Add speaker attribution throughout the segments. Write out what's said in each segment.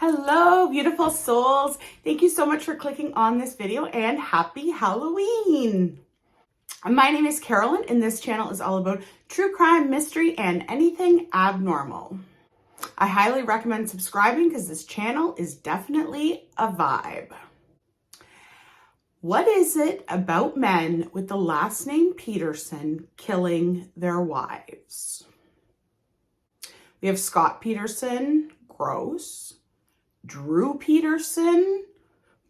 Speaker 1: Hello, beautiful souls. Thank you so much for clicking on this video and happy Halloween. My name is Carolyn and this channel is all about true crime, mystery, and anything abnormal. I highly recommend subscribing because this channel is definitely a vibe. What is it about men with the last name Peterson killing their wives? We have Scott Peterson, gross. Drew Peterson,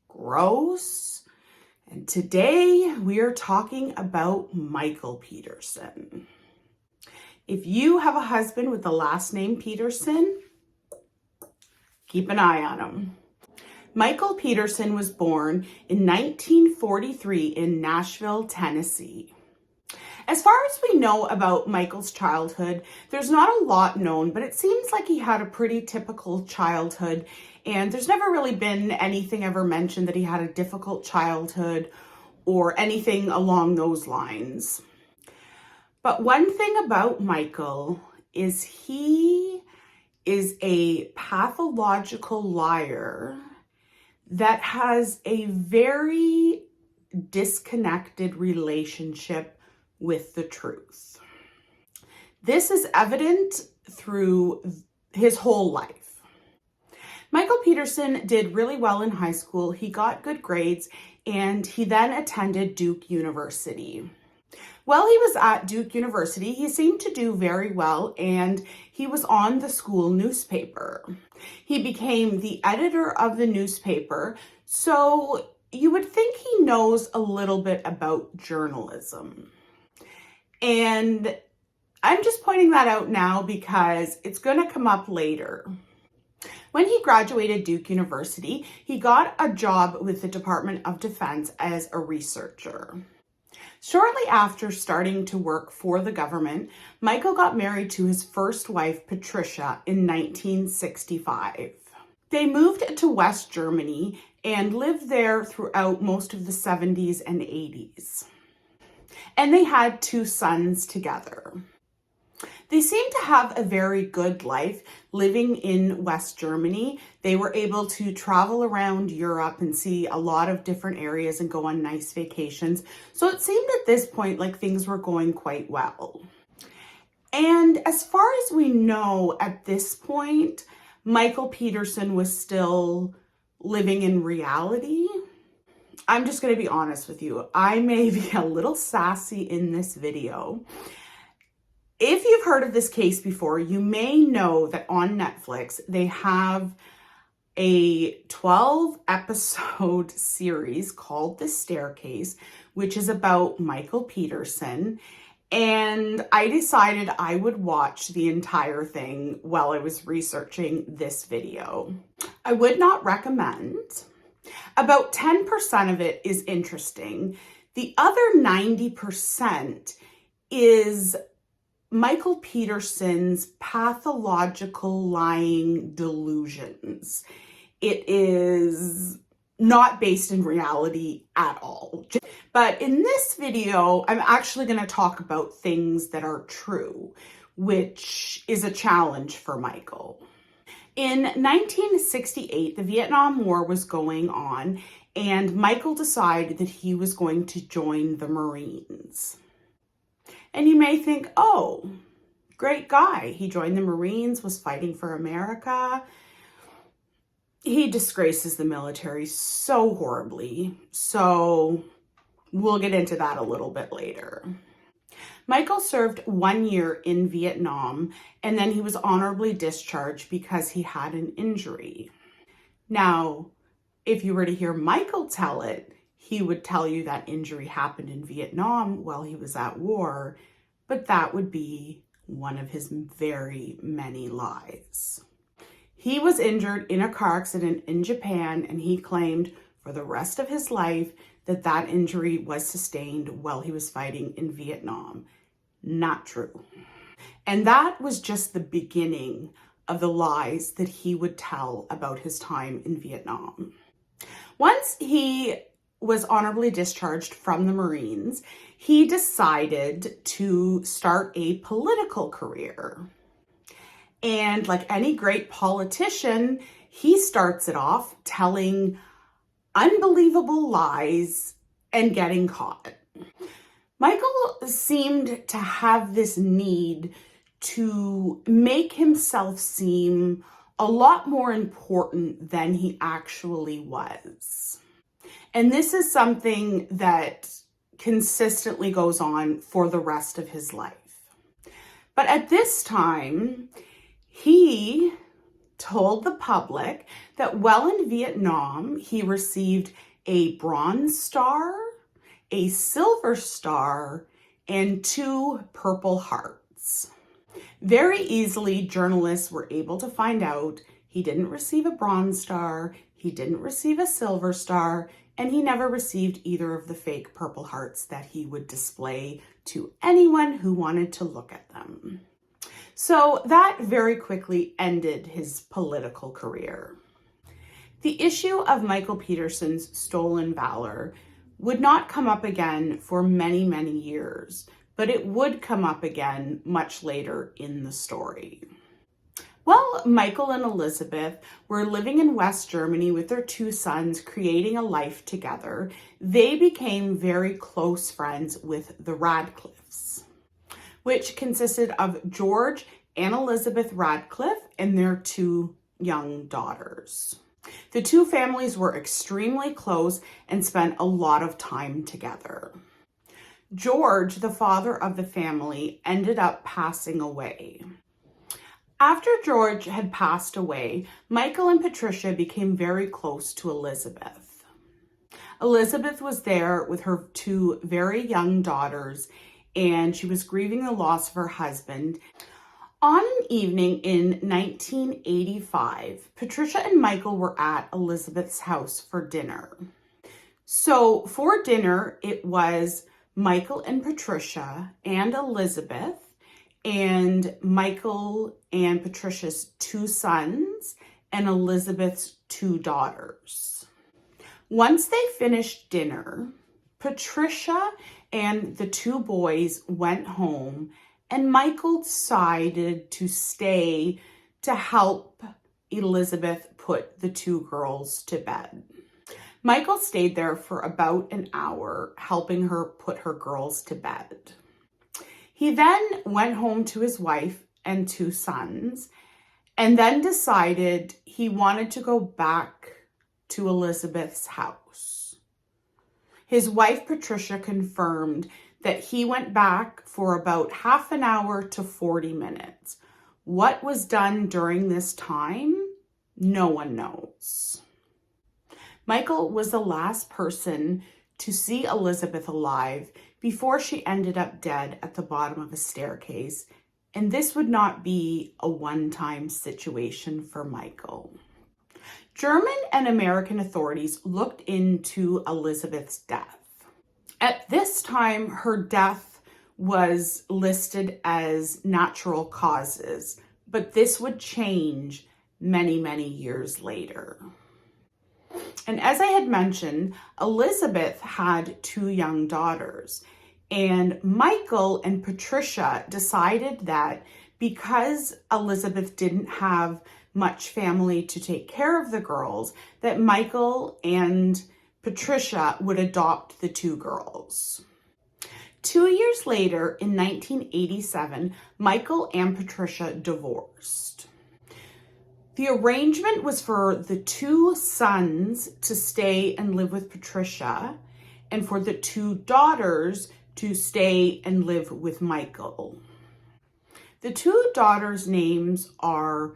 Speaker 1: gross. And today we are talking about Michael Peterson. If you have a husband with the last name Peterson, keep an eye on him. Michael Peterson was born in 1943 in Nashville, Tennessee. As far as we know about Michael's childhood, there's not a lot known, but it seems like he had a pretty typical childhood, and there's never really been anything ever mentioned that he had a difficult childhood or anything along those lines. But one thing about Michael is he is a pathological liar that has a very disconnected relationship with the truth. This is evident through his whole life. Michael Peterson did really well in high school. He got good grades and he then attended Duke University. While he was at Duke University, he seemed to do very well and he was on the school newspaper. He became the editor of the newspaper, so you would think he knows a little bit about journalism. And I'm just pointing that out now because it's going to come up later. When he graduated Duke University, he got a job with the Department of Defense as a researcher. Shortly after starting to work for the government, Michael got married to his first wife, Patricia, in 1965. They moved to West Germany and lived there throughout most of the 70s and 80s. And they had 2 sons together. They seemed to have a very good life living in West Germany. They were able to travel around Europe and see a lot of different areas and go on nice vacations. So it seemed at this point like things were going quite well. And as far as we know at this point, Michael Peterson was still living in reality. I'm just going to be honest with you. I may be a little sassy in this video. If you've heard of this case before, you may know that on Netflix, they have a 12-episode series called The Staircase, which is about Michael Peterson. And I decided I would watch the entire thing while I was researching this video. I would not recommend. About 10% of it is interesting. The other 90% is Michael Peterson's pathological lying delusions. It is not based in reality at all. But in this video, I'm actually going to talk about things that are true, which is a challenge for Michael. In 1968, the Vietnam War was going on, and Michael decided that he was going to join the Marines. And you may think, oh, great guy. He joined the Marines, was fighting for America. He disgraces the military so horribly. So we'll get into that a little bit later. Michael served 1 year in Vietnam, and then he was honorably discharged because he had an injury. Now, if you were to hear Michael tell it, he would tell you that injury happened in Vietnam while he was at war, but that would be one of his very many lies. He was injured in a car accident in Japan, and he claimed for the rest of his life that that injury was sustained while he was fighting in Vietnam. Not true. And that was just the beginning of the lies that he would tell about his time in Vietnam. Once he was honorably discharged from the Marines, he decided to start a political career. And like any great politician, he starts it off telling unbelievable lies and getting caught. Michael seemed to have this need to make himself seem a lot more important than he actually was. And this is something that consistently goes on for the rest of his life. But at this time, he told the public that while in Vietnam, he received a Bronze Star, a Silver Star, and 2 Purple Hearts. Very easily, journalists were able to find out he didn't receive a Bronze Star, he didn't receive a Silver Star, and he never received either of the fake Purple Hearts that he would display to anyone who wanted to look at them. So that very quickly ended his political career. The issue of Michael Peterson's stolen valor would not come up again for many, many years, but it would come up again much later in the story. Well, Michael and Elizabeth were living in West Germany with their 2 sons, creating a life together. They became very close friends with the Radcliffes, which consisted of George and Elizabeth Radcliffe and their 2 young daughters. The 2 families were extremely close and spent a lot of time together. George, the father of the family, ended up passing away. After George had passed away, Michael and Patricia became very close to Elizabeth. Elizabeth was there with her 2 very young daughters, and she was grieving the loss of her husband. On an evening in 1985, Patricia and Michael were at Elizabeth's house for dinner. So for dinner, it was Michael and Patricia and Elizabeth, and Michael and Patricia's 2 sons and Elizabeth's 2 daughters. Once they finished dinner, Patricia and the 2 boys went home, and Michael decided to stay to help Elizabeth put the 2 girls to bed. Michael stayed there for about an hour, helping her put her girls to bed. He then went home to his wife and 2 sons, and then decided he wanted to go back to Elizabeth's house. His wife, Patricia, confirmed that he went back for about half an hour to 40 minutes. What was done during this time, no one knows. Michael was the last person to see Elizabeth alive before she ended up dead at the bottom of a staircase, and this would not be a one-time situation for Michael. German and American authorities looked into Elizabeth's death. At this time, her death was listed as natural causes, but this would change many, many years later. And as I had mentioned, Elizabeth had 2 young daughters, and Michael and Patricia decided that because Elizabeth didn't have much family to take care of the girls, that Michael and Patricia would adopt the 2 girls. 2 years later, in 1987, Michael and Patricia divorced. The arrangement was for the 2 sons to stay and live with Patricia, and for the 2 daughters to stay and live with Michael. The 2 daughters' names are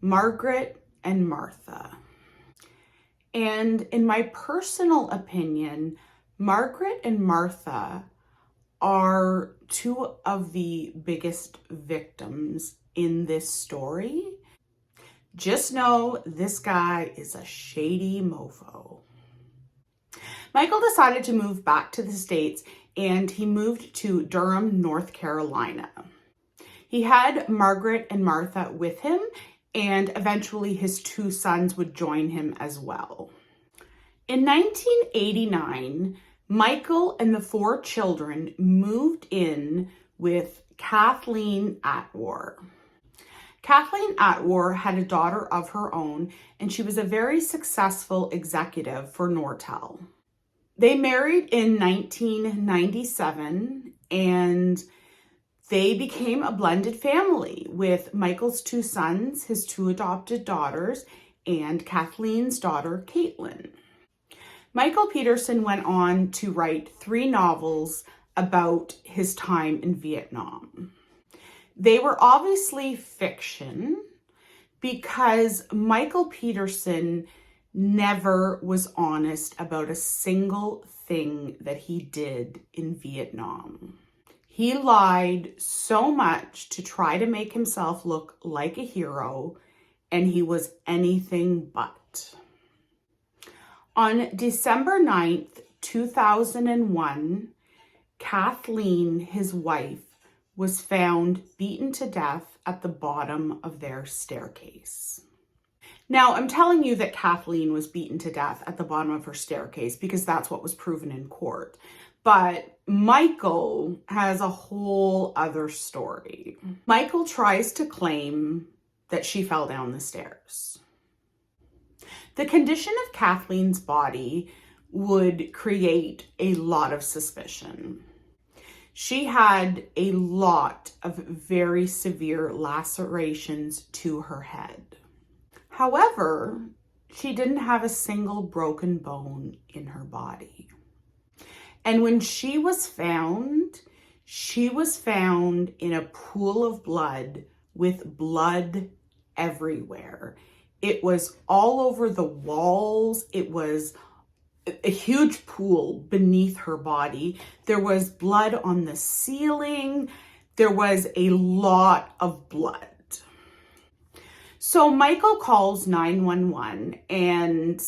Speaker 1: Margaret and Martha. And in my personal opinion, Margaret and Martha are 2 of the biggest victims in this story. Just know this guy is a shady mofo. Michael decided to move back to the States, and he moved to Durham, North Carolina. He had Margaret and Martha with him, and eventually his 2 sons would join him as well. In 1989, Michael and the 4 children moved in with Kathleen Atwar. Kathleen Atwar had a daughter of her own, and she was a very successful executive for Nortel. They married in 1997, and they became a blended family with Michael's 2 sons, his 2 adopted daughters, and Kathleen's daughter, Caitlin. Michael Peterson went on to write 3 novels about his time in Vietnam. They were obviously fiction because Michael Peterson never was honest about a single thing that he did in Vietnam. He lied so much to try to make himself look like a hero, and he was anything but. On December 9th, 2001, Kathleen, his wife, was found beaten to death at the bottom of their staircase. Now, I'm telling you that Kathleen was beaten to death at the bottom of her staircase because that's what was proven in court. But Michael has a whole other story. Michael tries to claim that she fell down the stairs. The condition of Kathleen's body would create a lot of suspicion. She had a lot of very severe lacerations to her head. However, she didn't have a single broken bone in her body. And when she was found in a pool of blood with blood everywhere. It was all over the walls. It was a huge pool beneath her body. There was blood on the ceiling. There was a lot of blood. So Michael calls 911, and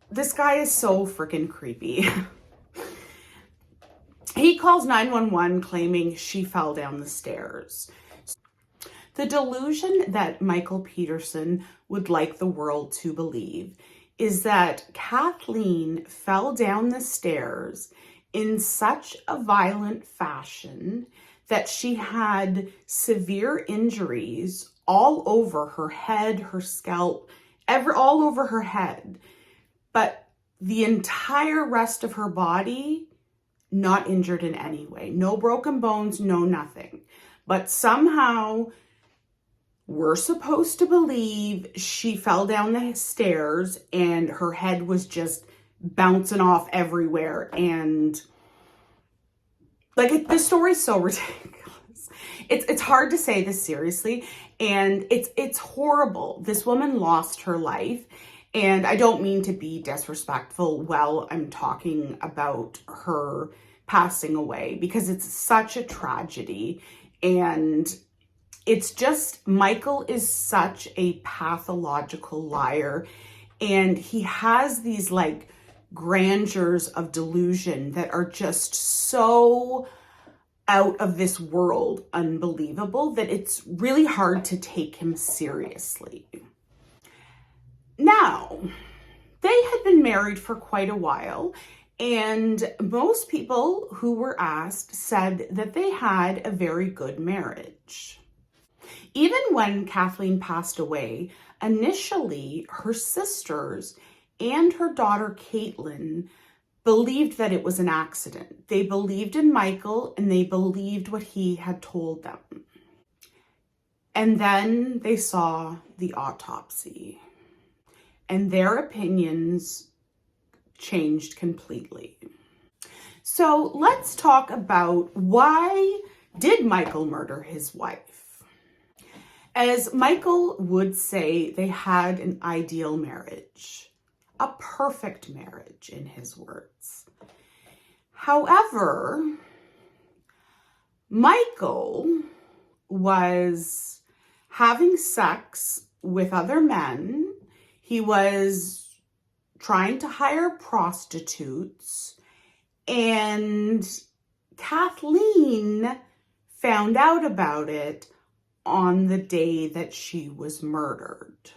Speaker 1: this guy is so freaking creepy. He calls 911 claiming she fell down the stairs. The delusion that Michael Peterson would like the world to believe is that Kathleen fell down the stairs in such a violent fashion that she had severe injuries all over her head, her scalp, all over her head. But the entire rest of her body, not injured in any way. No broken bones, no nothing. But somehow we're supposed to believe she fell down the stairs and her head was just bouncing off everywhere. And like, the story's so ridiculous. It's hard to say this seriously, and it's horrible. This woman lost her life, and I don't mean to be disrespectful while I'm talking about her passing away, because it's such a tragedy. And it's just, Michael is such a pathological liar, and he has these like grandeurs of delusion that are just so out of this world unbelievable that it's really hard to take him seriously. Now, they had been married for quite a while, and most people who were asked said that they had a very good marriage. Even when Kathleen passed away, initially her sisters and her daughter Caitlin believed that it was an accident. They believed in Michael, and they believed what he had told them. And then they saw the autopsy, and their opinions changed completely. So let's talk about, why did Michael murder his wife? As Michael would say, they had an ideal marriage, a perfect marriage in his words. However, Michael was having sex with other men. He was trying to hire prostitutes, and Kathleen found out about it on the day that she was murdered.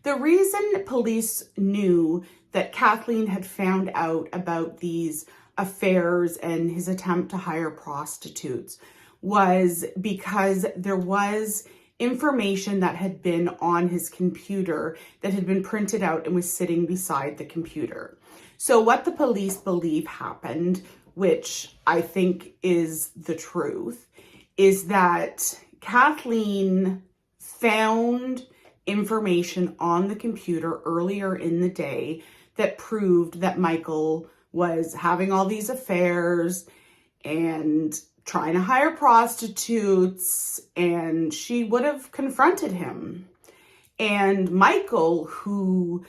Speaker 1: The reason police knew that Kathleen had found out about these affairs and his attempt to hire prostitutes was because there was information that had been on his computer that had been printed out and was sitting beside the computer. So what the police believe happened, which I think is the truth, is that Kathleen found information on the computer earlier in the day that proved that Michael was having all these affairs and trying to hire prostitutes, and she would have confronted him. And Michael, who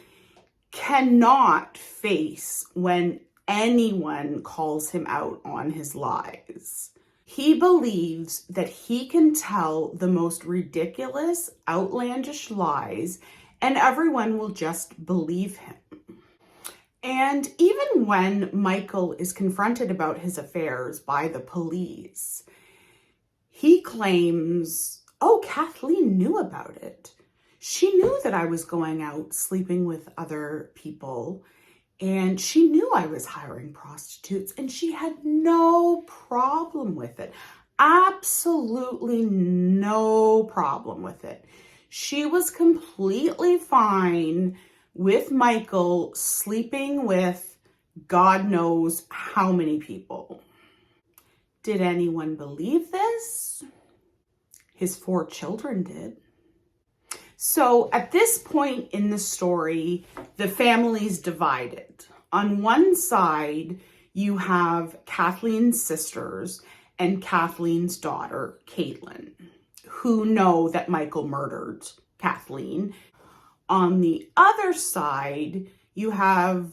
Speaker 1: cannot face when anyone calls him out on his lies, he believes that he can tell the most ridiculous, outlandish lies, and everyone will just believe him. And even when Michael is confronted about his affairs by the police, he claims, oh, Kathleen knew about it. She knew that I was going out sleeping with other people, and she knew I was hiring prostitutes, and she had no problem with it. Absolutely no problem with it. She was completely fine with Michael sleeping with God knows how many people. Did anyone believe this? His 4 children did. So at this point in the story, the family's divided. On one side, you have Kathleen's sisters and Kathleen's daughter, Caitlin, who know that Michael murdered Kathleen. On the other side, you have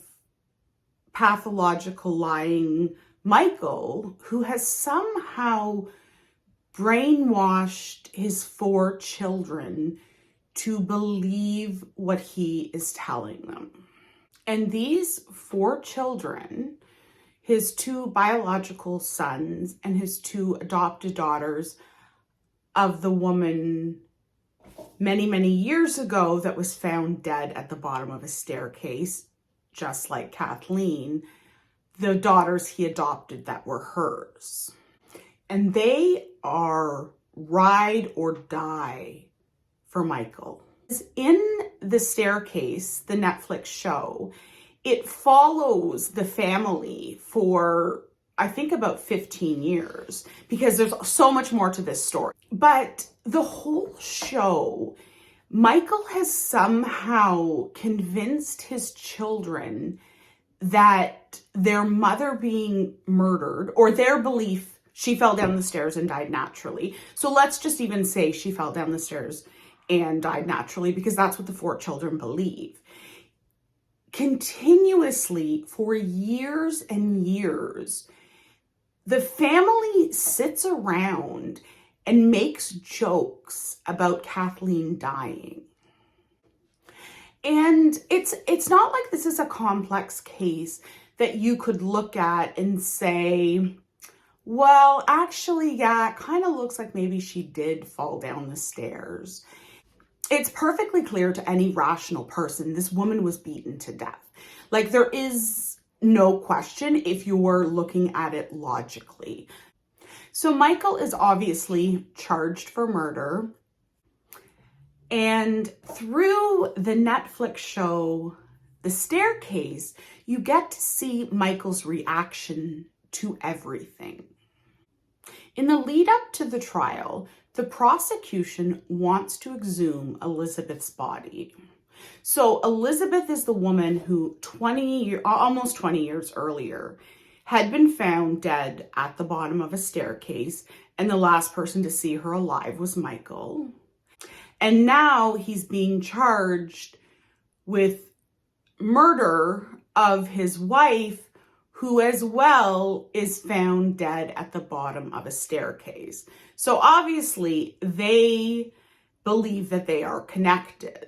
Speaker 1: pathological lying Michael, who has somehow brainwashed his 4 children to believe what he is telling them. And these 4 children, his 2 biological sons and his 2 adopted daughters of the woman many, many years ago that was found dead at the bottom of a staircase, just like Kathleen, the daughters he adopted that were hers. And they are ride or die for Michael. In The Staircase, the Netflix show, it follows the family for, I think, about 15 years, because there's so much more to this story. But the whole show, Michael has somehow convinced his children that their mother being murdered, or their belief she fell down the stairs and died naturally. So let's just even say she fell down the stairs and died naturally, because that's what the 4 children believe. Continuously, for years and years, the family sits around and makes jokes about Kathleen dying. And it's not like this is a complex case that you could look at and say, well, actually, yeah, it kind of looks like maybe she did fall down the stairs. It's perfectly clear to any rational person this woman was beaten to death. Like, there is no question if you were looking at it logically. So Michael is obviously charged for murder. And through the Netflix show, The Staircase, you get to see Michael's reaction to everything. In the lead up to the trial, the prosecution wants to exhume Elizabeth's body. So Elizabeth is the woman who almost 20 years earlier had been found dead at the bottom of a staircase, and the last person to see her alive was Michael. And now he's being charged with murder of his wife, who as well is found dead at the bottom of a staircase. So obviously they believe that they are connected.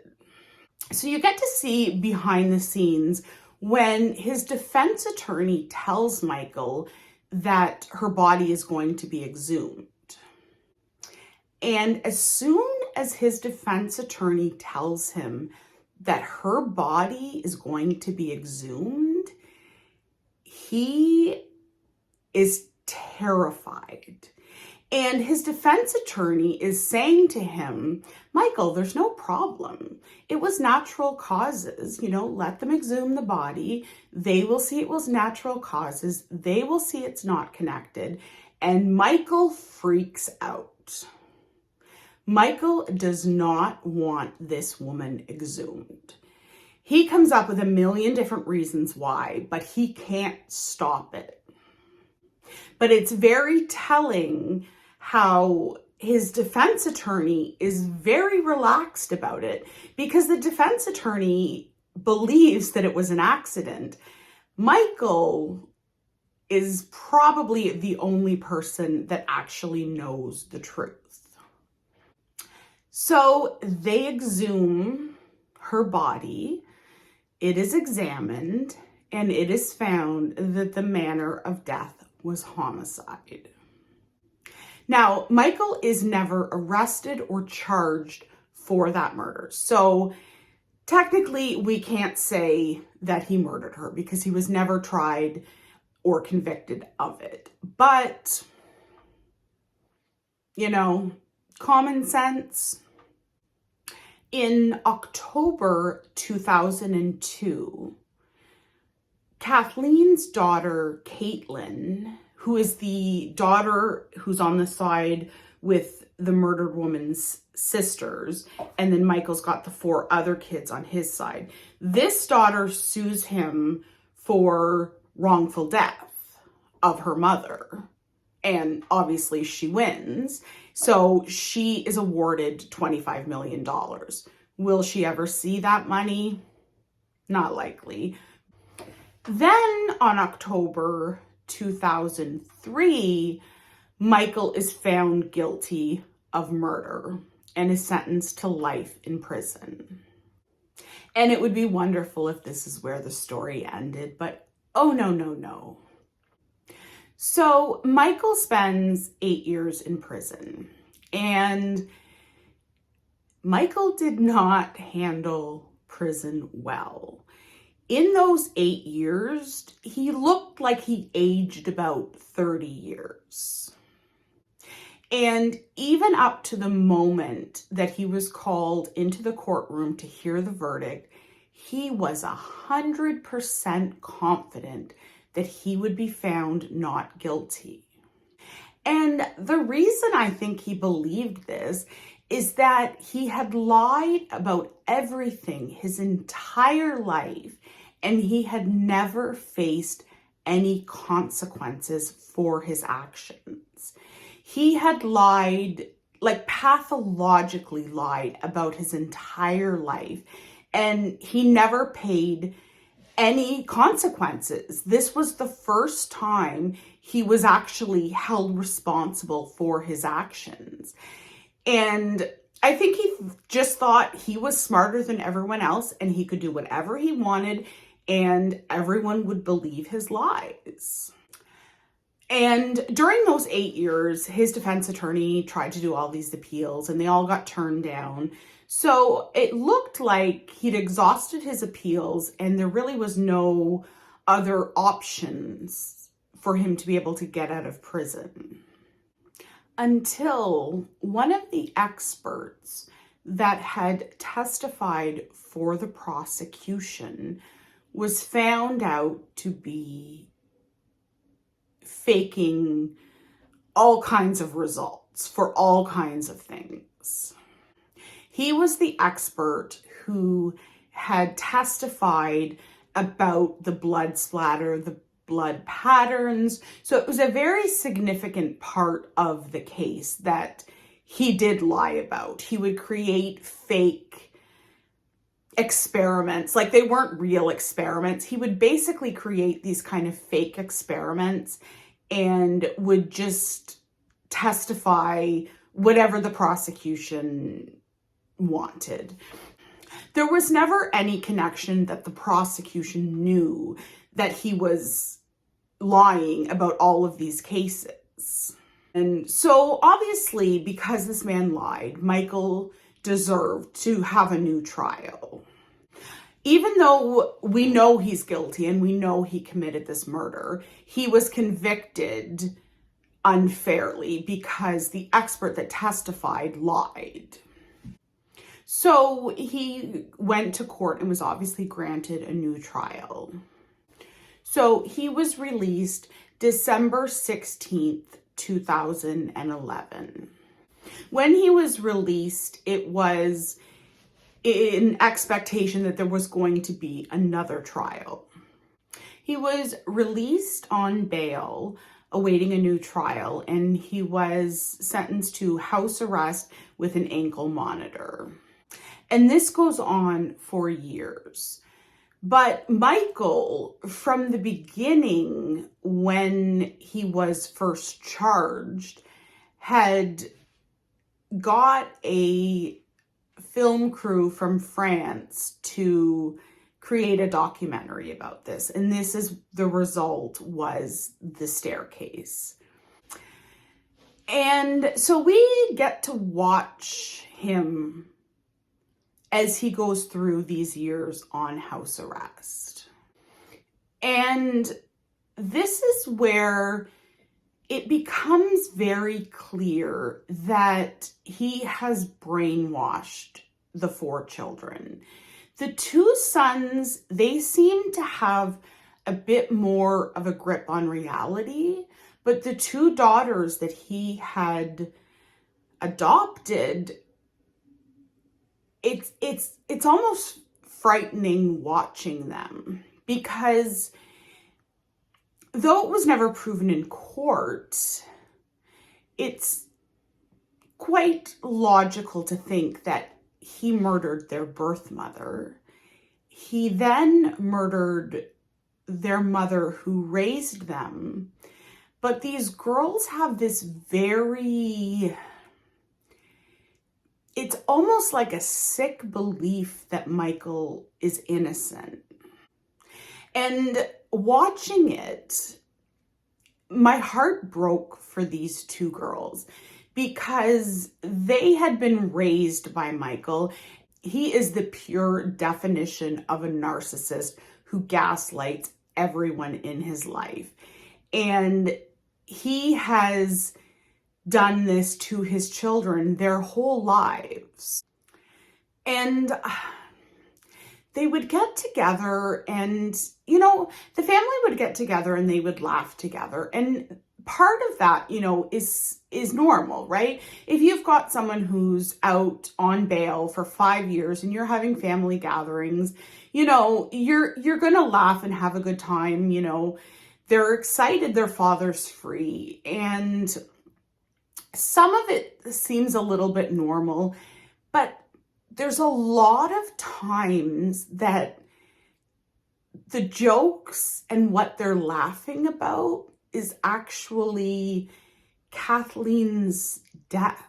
Speaker 1: So you get to see behind the scenes when his defense attorney tells Michael that her body is going to be exhumed. And as soon as his defense attorney tells him that her body is going to be exhumed, he is terrified. And his defense attorney is saying to him, Michael, there's no problem. It was natural causes. Let them exhume the body. They will see it was natural causes. They will see it's not connected. And Michael freaks out. Michael does not want this woman exhumed. He comes up with a million different reasons why, but he can't stop it. But it's very telling how his defense attorney is very relaxed about it, because the defense attorney believes that it was an accident. Michael is probably the only person that actually knows the truth. So they exhume her body. It is examined, and it is found that the manner of death was homicide. Now, Michael is never arrested or charged for that murder. So technically, we can't say that he murdered her because he was never tried or convicted of it. But, common sense. In October 2002, Kathleen's daughter, Caitlin, who is the daughter who's on the side with the murdered woman's sisters, and then Michael's got the 4 other kids on his side. This daughter sues him for wrongful death of her mother, and obviously she wins. So she is awarded $25 million. Will she ever see that money? Not likely. Then on October 2003, Michael is found guilty of murder and is sentenced to life in prison. And it would be wonderful if this is where the story ended, but oh no. So Michael spends 8 years in prison, and Michael did not handle prison well. In those 8 years, he looked like he aged about 30 years. And even up to the moment that he was called into the courtroom to hear the verdict, he was 100% confident that he would be found not guilty. And the reason I think he believed this is that he had lied about everything his entire life, and he had never faced any consequences for his actions. He had lied, like pathologically lied about his entire life, and he never paid any consequences. This was the first time he was actually held responsible for his actions. And I think he just thought he was smarter than everyone else and he could do whatever he wanted and everyone would believe his lies. And during those 8 years, his defense attorney tried to do all these appeals and they all got turned down. So it looked like he'd exhausted his appeals and there really was no other options for him to be able to get out of prison. Until one of the experts that had testified for the prosecution was found out to be faking all kinds of results for all kinds of things. He was the expert who had testified about the blood splatter, the blood patterns. So it was a very significant part of the case that he did lie about. He would create fake experiments, like they weren't real experiments. He would basically create these kind of fake experiments and would just testify whatever the prosecution wanted. There was never any connection that the prosecution knew that he was lying about all of these cases. And so obviously, because this man lied, Michael deserved to have a new trial. Even though we know he's guilty and we know he committed this murder, he was convicted unfairly because the expert that testified lied. So he went to court and was obviously granted a new trial. So he was released December 16th, 2011. When he was released, it was in expectation that there was going to be another trial. He was released on bail, awaiting a new trial, and he was sentenced to house arrest with an ankle monitor. And this goes on for years. But Michael, from the beginning, when he was first charged, had got a film crew from France to create a documentary about this. And this is the result, was the staircase. And so we get to watch him as he goes through these years on house arrest. And this is where it becomes very clear that he has brainwashed the 4 children. The 2 sons, they seem to have a bit more of a grip on reality, but the 2 daughters that he had adopted, it's almost frightening watching them, because though it was never proven in court, it's quite logical to think that he murdered their birth mother. He then murdered their mother who raised them. But these girls have this it's almost like a sick belief that Michael is innocent. And watching it, my heart broke for these 2 girls because they had been raised by Michael. He is the pure definition of a narcissist who gaslights everyone in his life. And he has done this to his children their whole lives. And they would get together and, the family would get together and they would laugh together. And part of that, is normal, right? If you've got someone who's out on bail for 5 years and you're having family gatherings, you're going to laugh and have a good time. They're excited their father's free. And some of it seems a little bit normal, but there's a lot of times that the jokes and what they're laughing about is actually Kathleen's death,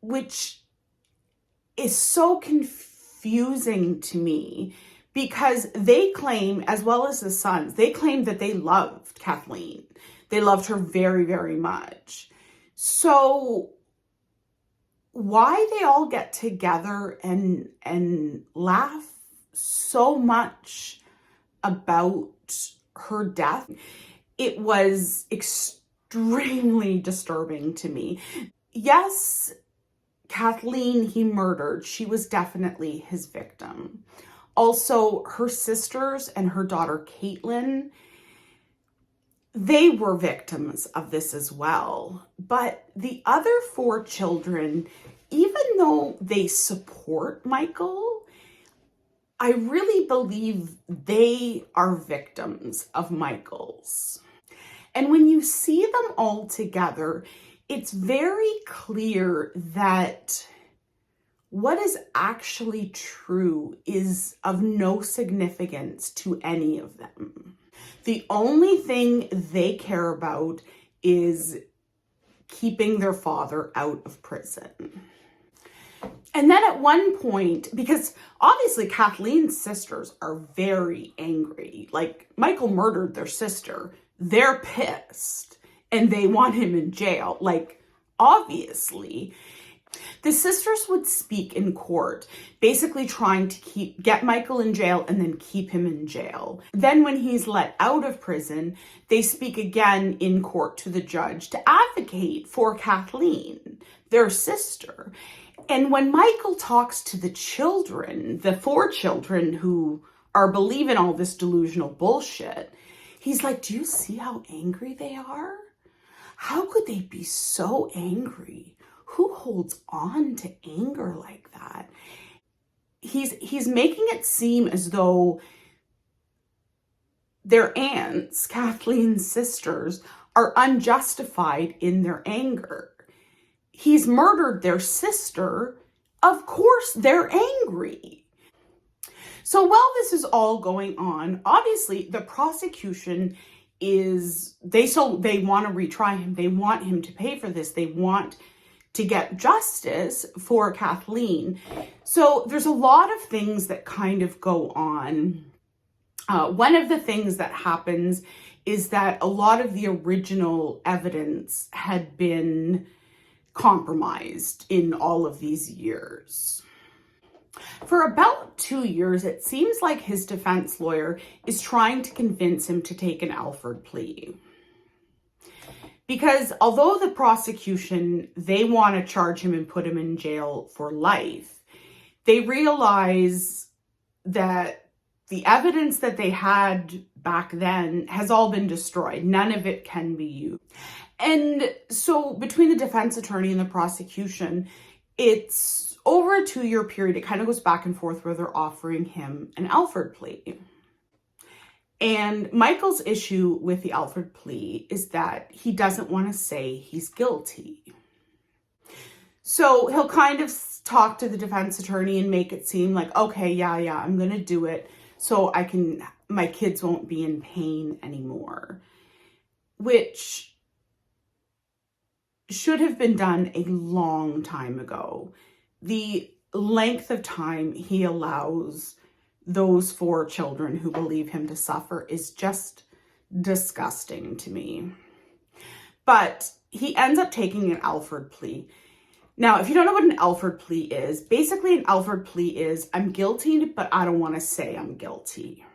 Speaker 1: which is so confusing to me because they claim, as well as the sons, they claim that they loved Kathleen. They loved her very, very much. So why they all get together and laugh so much about her death, it was extremely disturbing to me. Yes, Kathleen he murdered. She was definitely his victim. Also, her sisters and her daughter Caitlin, they were victims of this as well. But the other 4 children, even though they support Michael, I really believe they are victims of Michael's. And when you see them all together, it's very clear that what is actually true is of no significance to any of them. The only thing they care about is keeping their father out of prison. And then at one point, because obviously Kathleen's sisters are very angry, like Michael murdered their sister, they're pissed and they want him in jail, like obviously. The sisters would speak in court, basically trying to get Michael in jail and then keep him in jail. Then when he's let out of prison, they speak again in court to the judge to advocate for Kathleen, their sister. And when Michael talks to the children, the 4 children who are believing all this delusional bullshit, he's like, do you see how angry they are? How could they be so angry? Who holds on to anger like that? He's making it seem as though their aunts, Kathleen's sisters, are unjustified in their anger. He's murdered their sister. Of course they're angry. So while this is all going on, obviously the prosecution they want to retry him. They want him to pay for this. They want to get justice for Kathleen. So there's a lot of things that kind of go on. One of the things that happens is that a lot of the original evidence had been compromised in all of these years. For about 2 years, it seems like his defense lawyer is trying to convince him to take an Alford plea. Because although the prosecution, they want to charge him and put him in jail for life, they realize that the evidence that they had back then has all been destroyed. None of it can be used. And so between the defense attorney and the prosecution, it's over a 2-year period. It kind of goes back and forth where they're offering him an Alford plea. And Michael's issue with the Alford plea is that he doesn't want to say he's guilty. So he'll kind of talk to the defense attorney and make it seem like, okay, yeah, I'm going to do it so my kids won't be in pain anymore, which should have been done a long time ago. The length of time he allows those 4 children who believe him to suffer is just disgusting to me. But he ends up taking an Alford plea. Now, if you don't know what an Alford plea is, basically an Alford plea is, I'm guilty, but I don't want to say I'm guilty.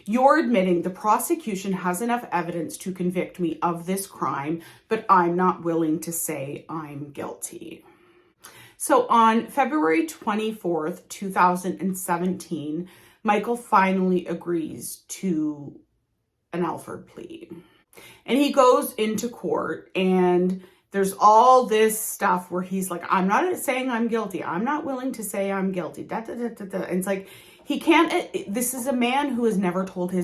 Speaker 1: You're admitting the prosecution has enough evidence to convict me of this crime, but I'm not willing to say I'm guilty. So on February 24th, 2017, Michael finally agrees to an Alford plea. And he goes into court, and there's all this stuff where he's like, I'm not saying I'm guilty. I'm not willing to say I'm guilty. And it's like, he can't, this is a man who has never told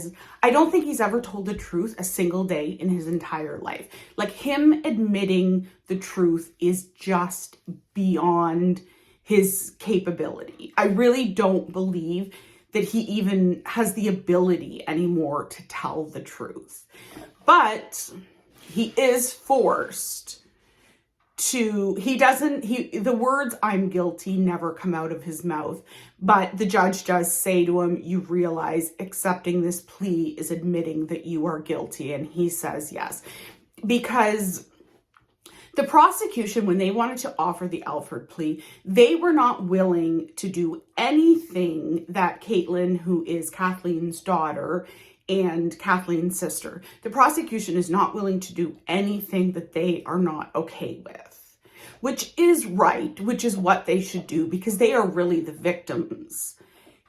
Speaker 1: I don't think he's ever told the truth a single day in his entire life. Like, him admitting the truth is just beyond his capability. I really don't believe that he even has the ability anymore to tell the truth. But he is forced to, the words I'm guilty never come out of his mouth, but the judge does say to him, you realize accepting this plea is admitting that you are guilty. And he says yes, because the prosecution, when they wanted to offer the Alford plea, they were not willing to do anything that Caitlin, who is Kathleen's daughter and Kathleen's sister, the prosecution is not willing to do anything that they are not okay with, which is right, which is what they should do, because they are really the victims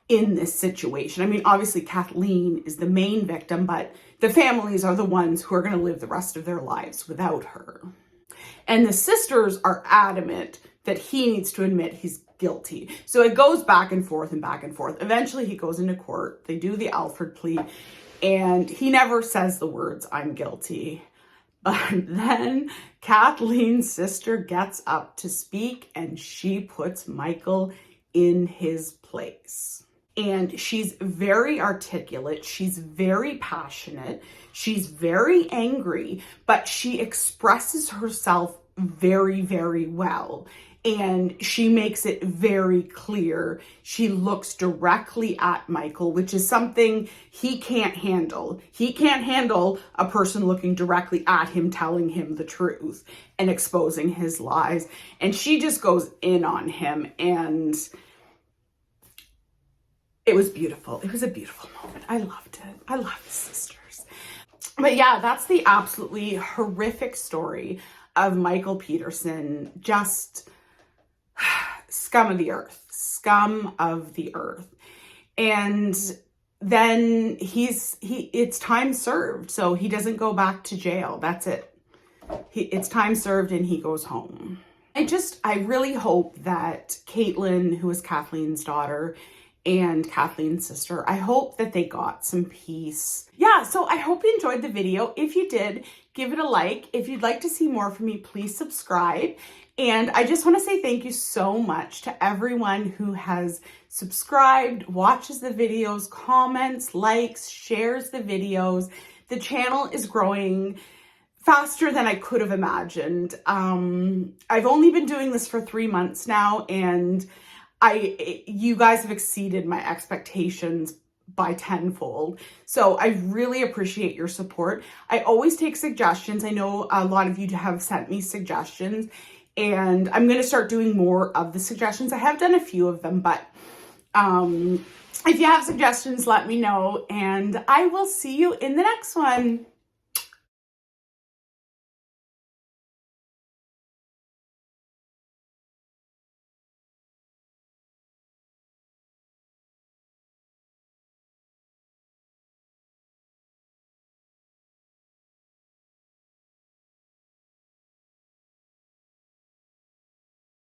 Speaker 1: in this situation. I mean, obviously Kathleen is the main victim, but the families are the ones who are going to live the rest of their lives without her. And the sisters are adamant that he needs to admit he's guilty. So it goes back and forth and back and forth. Eventually he goes into court. They do the Alford plea, and he never says the words, I'm guilty. But then Kathleen's sister gets up to speak, and she puts Michael in his place. And she's very articulate. She's very passionate. She's very angry, but she expresses herself very, very well. And she makes it very clear. She looks directly at Michael, which is something he can't handle. He can't handle a person looking directly at him, telling him the truth and exposing his lies. And she just goes in on him, and it was beautiful. It was a beautiful moment. I loved it. I love the sisters. But yeah, that's the absolutely horrific story of Michael Peterson. Just scum of the earth, scum of the earth. And then it's time served. So he doesn't go back to jail. That's it. It's time served and he goes home. I really hope that Caitlin, who is Kathleen's daughter, and Kathleen's sister, I hope that they got some peace. Yeah, so I hope you enjoyed the video. If you did, give it a like. If you'd like to see more from me, please subscribe. And I just want to say thank you so much to everyone who has subscribed, watches the videos, comments, likes, shares the videos. The channel is growing faster than I could have imagined. I've only been doing this for 3 months now, and you guys have exceeded my expectations by tenfold. So I really appreciate your support. I always take suggestions. I know a lot of you have sent me suggestions, and I'm going to start doing more of the suggestions. I have done a few of them, but if you have suggestions, let me know, and I will see you in the next one.